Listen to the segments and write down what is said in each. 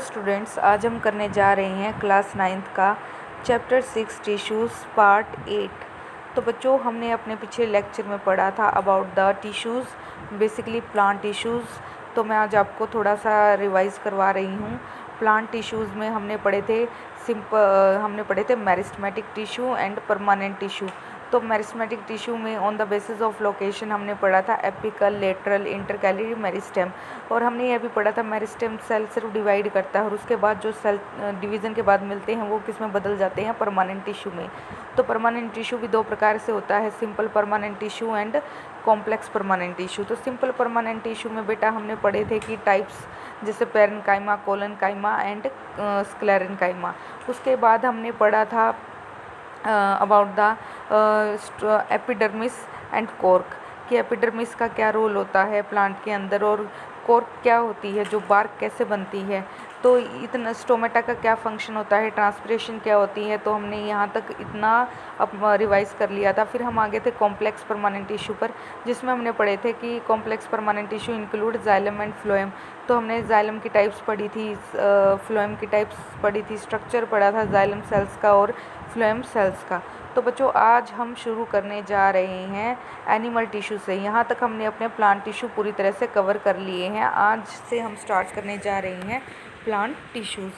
Students, आज हम करने जा रहे हैं क्लास 9th का चैप्टर 6 टिश्यूज़ पार्ट 8। तो बच्चों, हमने अपने पिछले लेक्चर में पढ़ा था about the tissues, basically plant tissues. तो मैं आज आपको थोड़ा सा रिवाइज़ करवा रही हूँ। प्लांट टिश्यूज़ में हमने पढ़े थे meristematic tissue and permanent tissue. तो मेरिस्टेमेटिक टिश्यू में on the basis of location हमने पढ़ा था एपिकल, लेटरल, इंटरकैलरी, मेरिस्टेम। और हमने यह भी पढ़ा था मेरिस्टेम सेल सिर्फ डिवाइड करता है और उसके बाद जो सेल डिवीज़न के बाद मिलते हैं वो किस में बदल जाते हैं, परमानेंट टिश्यू में। तो परमानेंट टिश्यू भी दो प्रकार से होता है, simple permanent tissue and complex permanent tissue. तो सिंपल परमानेंट टिश्यू में बेटा हमने पढ़े थे कि टाइप्स, जैसे पेरेन्काइमा, कोलेनकाइमा एंड स्क्लेरेन्काइमा। उसके बाद हमने पढ़ा था about the epidermis and cork, कि एपिडर्मिस का क्या रोल होता है प्लांट के अंदर और कॉर्क क्या होती है, जो बार्क कैसे बनती है। तो इतना स्टोमेटा का क्या फंक्शन होता है, ट्रांसपिरेशन क्या होती है। तो हमने यहाँ तक इतना अब रिवाइज़ कर लिया था। फिर हम आगे थे कॉम्प्लेक्स परमानेंट टिश्यू पर, जिसमें हमने पढ़े थे कि complex permanent tissue include xylem and phloem. तो हमने जाइलम की टाइप्स पढ़ी थी, फ्लोएम की टाइप्स पढ़ी थी, स्ट्रक्चर पढ़ा था जाइलम सेल्स का और फ्लोएम सेल्स का। तो बच्चों, आज हम शुरू करने जा रहे हैं एनिमल टिश्यू से। यहाँ तक हमने अपने प्लांट टिश्यू पूरी तरह से कवर कर लिए हैं। आज से हम स्टार्ट करने जा रहे हैं प्लांट टिश्यूज़।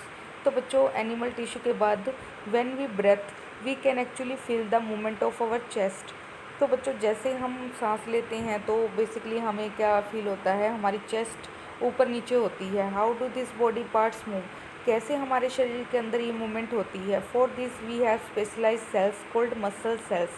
तो बच्चों, एनिमल टिश्यू के बाद when we breathe we can actually feel the movement of our chest. तो बच्चों, जैसे हम सांस लेते हैं तो बेसिकली हमें क्या फील होता है, हमारी चेस्ट ऊपर नीचे होती है। How do this body parts move, कैसे हमारे शरीर के अंदर ये मूवमेंट होती है। For this we have specialized cells called muscle cells.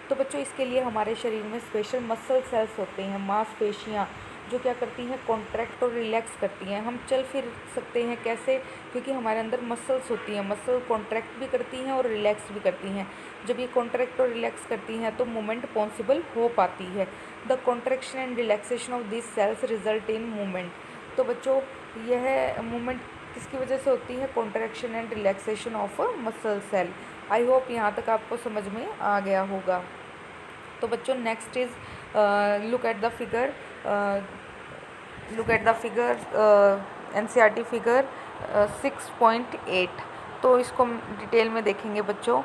तो बच्चों, इसके लिए हमारे शरीर में स्पेशल मसल सेल्स होते हैं, मांसपेशियाँ, जो क्या करती हैं, कॉन्ट्रैक्ट और रिलैक्स करती हैं। हम चल फिर सकते हैं कैसे, क्योंकि हमारे अंदर मसल्स होती हैं। मसल कॉन्ट्रैक्ट भी करती हैं और रिलैक्स भी करती हैं। जब ये कॉन्ट्रैक्ट और रिलैक्स करती हैं तो मूवमेंट पॉसिबल हो पाती है। The contraction and relaxation of this cells result in movement. तो बच्चों, यह मूवमेंट किसकी वजह से होती है, contraction and relaxation of muscle cell. I hope यहाँ तक आपको समझ में आ गया होगा। तो बच्चों, next is look at the figure NCERT figure 6.8। तो इसको डिटेल में देखेंगे बच्चों।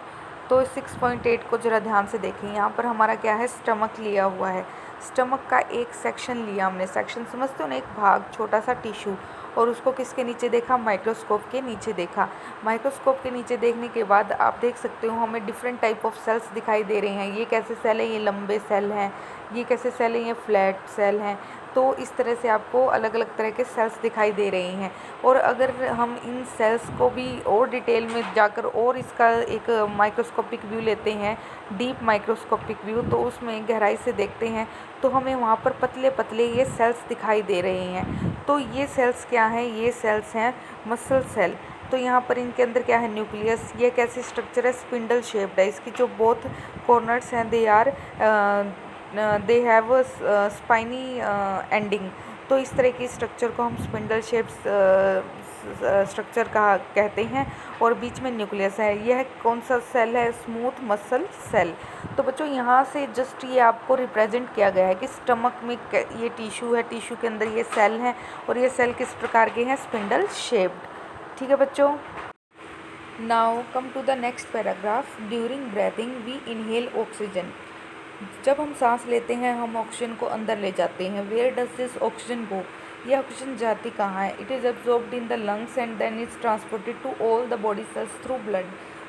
तो 6.8 को ज़रा ध्यान से देखें। यहाँ पर हमारा क्या है, स्टमक लिया हुआ है। स्टमक का एक सेक्शन लिया हमने, सेक्शन समझते हो ना, एक भाग, छोटा सा टिश्यू, और उसको किसके नीचे देखा, माइक्रोस्कोप के नीचे देखा। माइक्रोस्कोप के नीचे देखने के बाद आप देख सकते हो हमें डिफरेंट टाइप ऑफ सेल्स दिखाई दे रहे हैं। ये कैसे सेल है, ये लंबे सेल हैं, ये कैसे सेल है, ये फ्लैट सेल हैं। तो इस तरह से आपको अलग अलग तरह के सेल्स दिखाई दे रहे हैं। और अगर हम इन सेल्स को भी और डिटेल में जाकर और इसका एक माइक्रोस्कोपिक व्यू लेते हैं, डीप माइक्रोस्कोपिक व्यू, तो उसमें गहराई से देखते हैं तो हमें वहाँ पर पतले पतले ये सेल्स दिखाई दे रहे हैं। तो ये सेल्स क्या हैं, ये सेल्स हैं मसल सेल। तो यहाँ पर इनके अंदर क्या है, न्यूक्लियस। ये कैसी स्ट्रक्चर है, स्पिंडल शेप्ड है। इसकी जो बोथ कॉर्नर्स हैं दे हैव स्पाइनी एंडिंग। तो इस तरह की स्ट्रक्चर को हम स्पिंडल शेप स्ट्रक्चर कहते हैं। और बीच में न्यूक्लियस है। यह कौन सा सेल है, स्मूथ मसल सेल। तो बच्चों, यहाँ से जस्ट ये आपको रिप्रेजेंट किया गया है कि स्टमक में ये टिश्यू है, टिश्यू के अंदर ये सेल हैं और ये सेल किस प्रकार के हैं, स्पिंडल शेप्ड। ठीक है बच्चों। Now come to the next paragraph. During breathing we inhale oxygen. जब हम सांस लेते हैं हम ऑक्सीजन को अंदर ले जाते हैं। Where does this oxygen go, ये ऑक्सीजन जाती कहाँ है। It is absorbed in the lungs and then is transported to all the body cells through blood.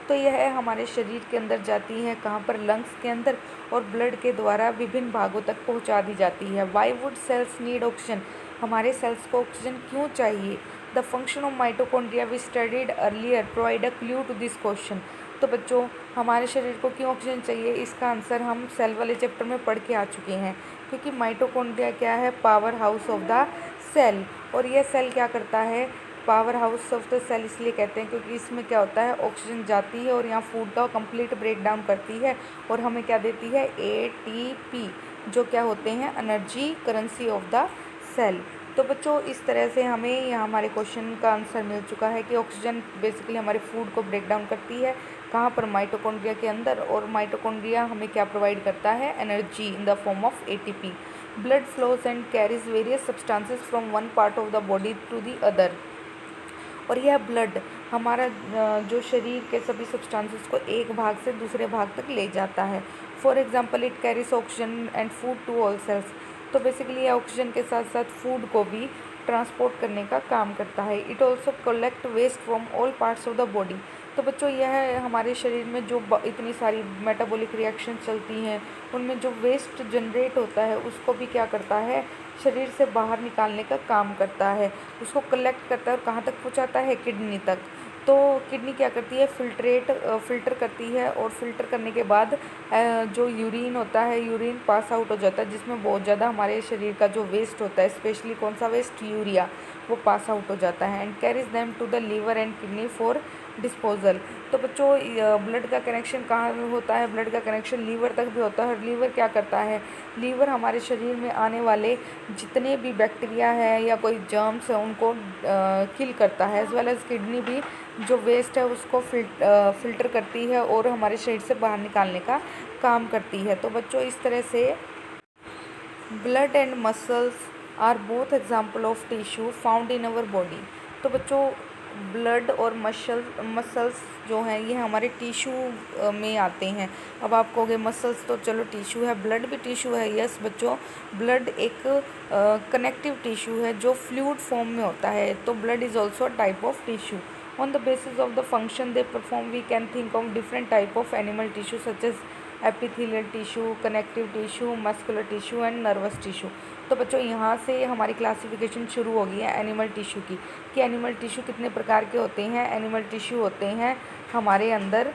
तो यह हमारे शरीर के अंदर जाती है, कहाँ पर, लंग्स के अंदर, और ब्लड के द्वारा विभिन्न भागों तक पहुँचा दी जाती है। Why would cells need oxygen, हमारे सेल्स को ऑक्सीजन क्यों चाहिए। The function of mitochondria we studied earlier provide a clue to this question. तो बच्चों, हमारे शरीर को क्यों ऑक्सीजन चाहिए, इसका आंसर हम सेल वाले चैप्टर में पढ़ के आ चुके हैं। क्योंकि माइटोकॉन्ड्रिया क्या है, power house of the cell. और यह सेल क्या करता है, power house of the cell इसलिए कहते हैं क्योंकि इसमें क्या होता है, ऑक्सीजन जाती है और यहाँ फूड का कंप्लीट ब्रेक डाउन करती है और हमें क्या देती है, ATP, जो क्या होते हैं, energy currency of the cell. तो बच्चों, इस तरह से हमें यहाँ हमारे क्वेश्चन का आंसर मिल चुका है कि ऑक्सीजन बेसिकली हमारे फूड को ब्रेक डाउन करती है, कहाँ पर, माइटोकॉन्ड्रिया के अंदर। और माइटोकॉन्ड्रिया हमें क्या प्रोवाइड करता है, energy in the form of ATP। Blood flows and carries various substances from one part of the body to the other. और यह ब्लड हमारा जो शरीर के सभी सब्सटेंसेस को एक भाग से दूसरे भाग तक ले जाता है। For example it carries oxygen and food to all cells. तो बेसिकली ये ऑक्सीजन के साथ साथ फूड को भी ट्रांसपोर्ट करने का काम करता है। It also collect waste from all parts of the body. तो बच्चों यह हमारे शरीर में जो इतनी सारी मेटाबॉलिक रिएक्शन चलती हैं उनमें जो वेस्ट जनरेट होता है उसको भी क्या करता है, शरीर से बाहर निकालने का काम करता है। उसको कलेक्ट करता है और कहाँ तक पहुँचाता है, किडनी तक। तो किडनी क्या करती है, फ़िल्टर करती है और फ़िल्टर करने के बाद जो यूरिन होता है, यूरिन पास आउट हो जाता है जिसमें बहुत ज़्यादा हमारे शरीर का जो वेस्ट होता है, स्पेशली कौन सा वेस्ट, यूरिया, वो पास आउट हो जाता है and carries them to the liver and kidney for disposal. तो बच्चों ब्लड का कनेक्शन कहाँ होता है, ब्लड का कनेक्शन लीवर तक भी होता है। और लीवर क्या करता है, लीवर हमारे शरीर में आने वाले जितने भी बैक्टीरिया है या कोई जर्म्स है उनको किल करता है। एज वेल एज किडनी भी जो वेस्ट है उसको फिल्टर करती है और हमारे शरीर से बाहर निकालने का काम करती है। तो बच्चों इस तरह से blood and muscles are both example of tissue found in our body. तो बच्चों ब्लड और मसल्स जो हैं ये हमारे टिश्यू में आते हैं। अब आप कहोगे मसल्स तो चलो टिश्यू है, ब्लड भी टिश्यू है। यस बच्चों, ब्लड एक कनेक्टिव टिश्यू है जो फ्लूइड फॉर्म में होता है। तो blood is also a type of tissue. On the basis of the function they perform, we can think of different type of animal tissue such as epithelial tissue, connective tissue, muscular tissue and nervous tissue। तो बच्चों यहाँ से हमारी classification शुरू हो गई है animal tissue की, कि एनिमल टिश्यू कितने प्रकार के होते हैं। एनिमल टिश्यू होते हैं हमारे अंदर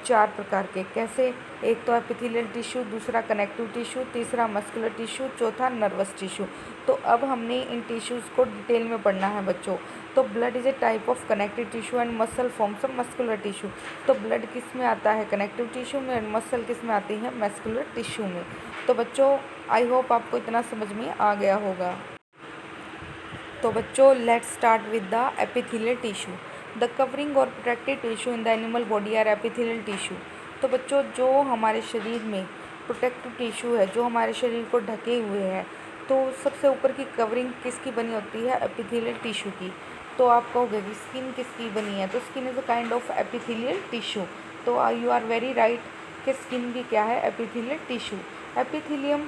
4 प्रकार के। कैसे, एक तो एपिथेलियल टिश्यू, दूसरा कनेक्टिव टिश्यू, तीसरा मस्कुलर टिश्यू, चौथा नर्वस टिश्यू। तो अब हमने इन टिश्यूज़ को डिटेल में पढ़ना है बच्चों। तो blood is a type of connective tissue and muscle forms of muscular tissue. तो ब्लड किस में आता है, कनेक्टिव टिश्यू में, और मसल किस में आती है, मस्कुलर टिश्यू में। तो बच्चों आई होप आपको इतना समझ में आ गया होगा। तो बच्चों let's start with the epithelial tissue. The covering और protective tissue in the animal body are epithelial tissue. तो बच्चों जो हमारे शरीर में प्रोटेक्टिव टिश्यू है, जो हमारे शरीर को ढके हुए हैं, तो सबसे ऊपर की कवरिंग किसकी बनी होती है, एपिथेलियल टिश्यू की। तो आप कहोगे कि स्किन किसकी बनी है, तो skin is a kind of epithelial tissue. तो यू आर वेरी राइट कि स्किन भी क्या है, epithelial tissue. Epithelium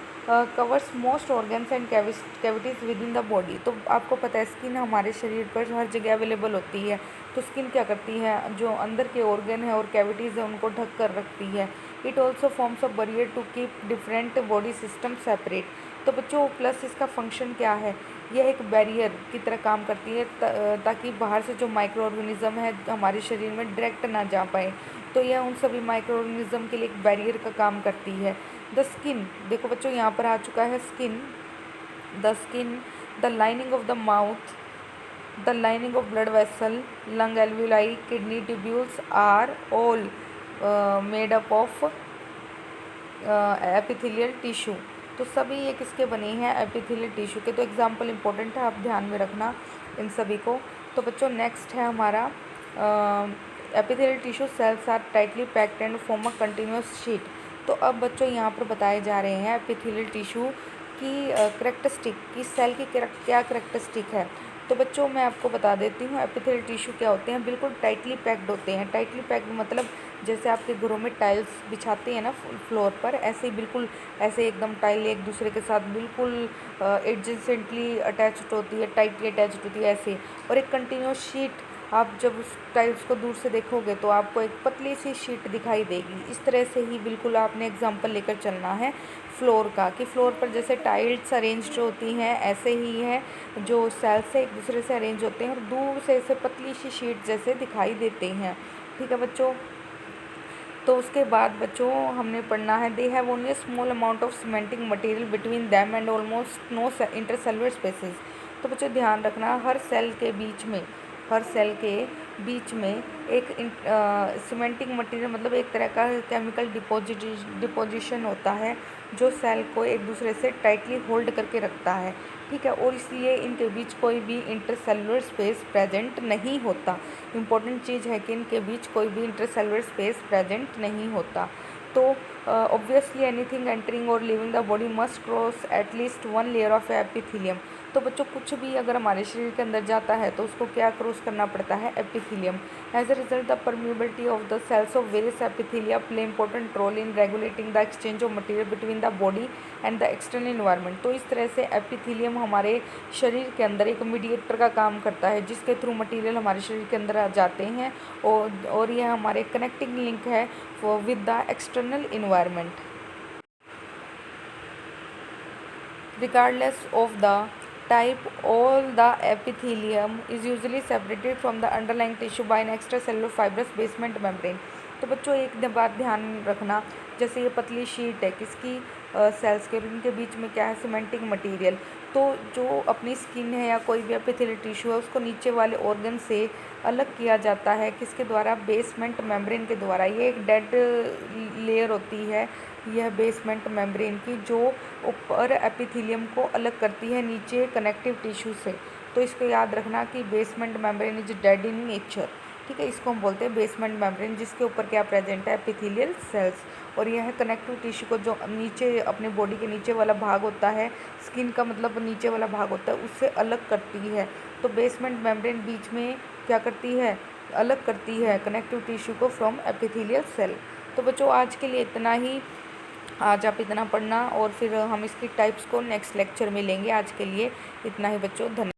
covers most organs and cavities with in the body. तो आपको पता है स्किन हमारे शरीर पर हर जगह अवेलेबल होती है। तो स्किन क्या करती है, जो अंदर के ऑर्गन है और कैविटीज़ है उनको ढक कर रखती है। It also forms a barrier to keep different body system separate. तो बच्चों प्लस इसका फंक्शन क्या है, यह एक बैरियर की तरह काम करती है ताकि बाहर से जो माइक्रो ऑर्गेनिज्म है हमारे शरीर में डायरेक्ट ना जा पाए। तो यह उन सभी माइक्रो ऑर्गेनिज्म के लिए एक बैरियर का काम करती है। द स्किन, देखो बच्चों यहाँ पर आ चुका है skin. The skin, the lining of the mouth, the lining of blood vessel, lung alveoli, kidney tubules are all made up of epithelial tissue. तो सभी ये किसके बने हैं, एपिथेलियल टिश्यू के। तो एग्जाम्पल इंपॉर्टेंट है, आप ध्यान में रखना इन सभी को। तो बच्चों नेक्स्ट है हमारा epithelial tissue cells are tightly packed and form a continuous sheet. तो अब बच्चों यहाँ पर बताए जा रहे हैं एपिथेलियल टिश्यू की करेक्टरिस्टिक, की सेल की क्या करेक्टरिस्टिक है। तो बच्चों मैं आपको बता देती हूँ एपिथेलियल टिश्यू क्या होते हैं, बिल्कुल टाइटली पैक्ड होते हैं। टाइटली पैक्ड मतलब जैसे आपके घरों में टाइल्स बिछाते हैं ना फ्लोर पर, ऐसे ही बिल्कुल ऐसे एकदम टाइल एक दूसरे के साथ बिल्कुल एडजेसेंटली अटैच्ड होती है, टाइटली अटैच्ड होती है ऐसे। और एक कंटिन्यूस शीट, आप जब उस टाइल्स को दूर से देखोगे तो आपको एक पतली सी शीट दिखाई देगी। इस तरह से ही बिल्कुल आपने एग्जांपल लेकर चलना है फ्लोर का, कि फ्लोर पर जैसे टाइल्स अरेंज होती हैं ऐसे ही है जो सेल्स से एक दूसरे से अरेंज होते हैं और दूर से ऐसे पतली सी शीट जैसे दिखाई देते हैं। ठीक है बच्चों। तो उसके बाद बच्चों हमने पढ़ना है they have only small amount of cementing material between them and almost no intercellular spaces. तो बच्चों ध्यान रखना हर सेल के बीच में एक सीमेंटिंग मटेरियल मतलब एक तरह का केमिकल डिपोजिशन होता है जो सेल को एक दूसरे से टाइटली होल्ड करके रखता है। ठीक है, और इसलिए इनके बीच कोई भी इंटरसेलुलर स्पेस प्रेजेंट नहीं होता। इम्पॉर्टेंट चीज़ है कि इनके बीच कोई भी इंटरसेलुलर स्पेस प्रेजेंट नहीं होता। तो ऑब्वियसली एनीथिंग एंटरिंग और living the body must cross at least one layer of epithelium. तो बच्चों कुछ भी अगर हमारे शरीर के अंदर जाता है तो उसको क्या क्रॉस करना पड़ता है, epithelium. As a result the permeability of the cells of various epithelia play important role in regulating the exchange of material between the body and the external environment. तो इस तरह से एपिथीलियम हमारे शरीर के अंदर एक मीडिएटर का काम करता है, जिसके थ्रू मटेरियल हमारे शरीर के अंदर आ जाते हैं और यह हमारे कनेक्टिंग लिंक है with the external environment. Regardless of the type, all the epithelium is usually separated from the underlying tissue by an extracellular fibrous basement membrane। तो बच्चों एक बात ध्यान रखना, जैसे ये पतली शीट है किसकी, सेल्स के, इनके बीच में क्या है, सीमेंटिंग मटेरियल। तो जो अपनी स्किन है या कोई भी एपिथेलियल टिश्यू है उसको नीचे वाले ऑर्गन से अलग किया जाता है, किसके द्वारा, बेसमेंट मेम्ब्रेन के द्वारा। ये एक डेड लेयर होती है यह बेसमेंट मेम्ब्रेन की, जो ऊपर एपिथेलियम को अलग करती है नीचे कनेक्टिव टिश्यू से। तो इसको याद रखना कि basement membrane is dead in nature, ठीक है। इसको हम बोलते हैं बेसमेंट मेम्ब्रेन, जिसके ऊपर क्या प्रेजेंट है, एपिथेलियल सेल्स। और यह कनेक्टिव टिश्यू को जो नीचे अपने बॉडी के नीचे वाला भाग होता है, स्किन का मतलब नीचे वाला भाग होता है, उससे अलग करती है। तो बेसमेंट मेम्ब्रेन बीच में क्या करती है, अलग करती है कनेक्टिव टिश्यू को फ्रॉम एपिथेलियल सेल। तो बच्चों आज के लिए इतना ही, आज आप इतना पढ़ना और फिर हम इसकी टाइप्स को नेक्स्ट लेक्चर में लेंगे। आज के लिए इतना ही बच्चों, धन्यवाद।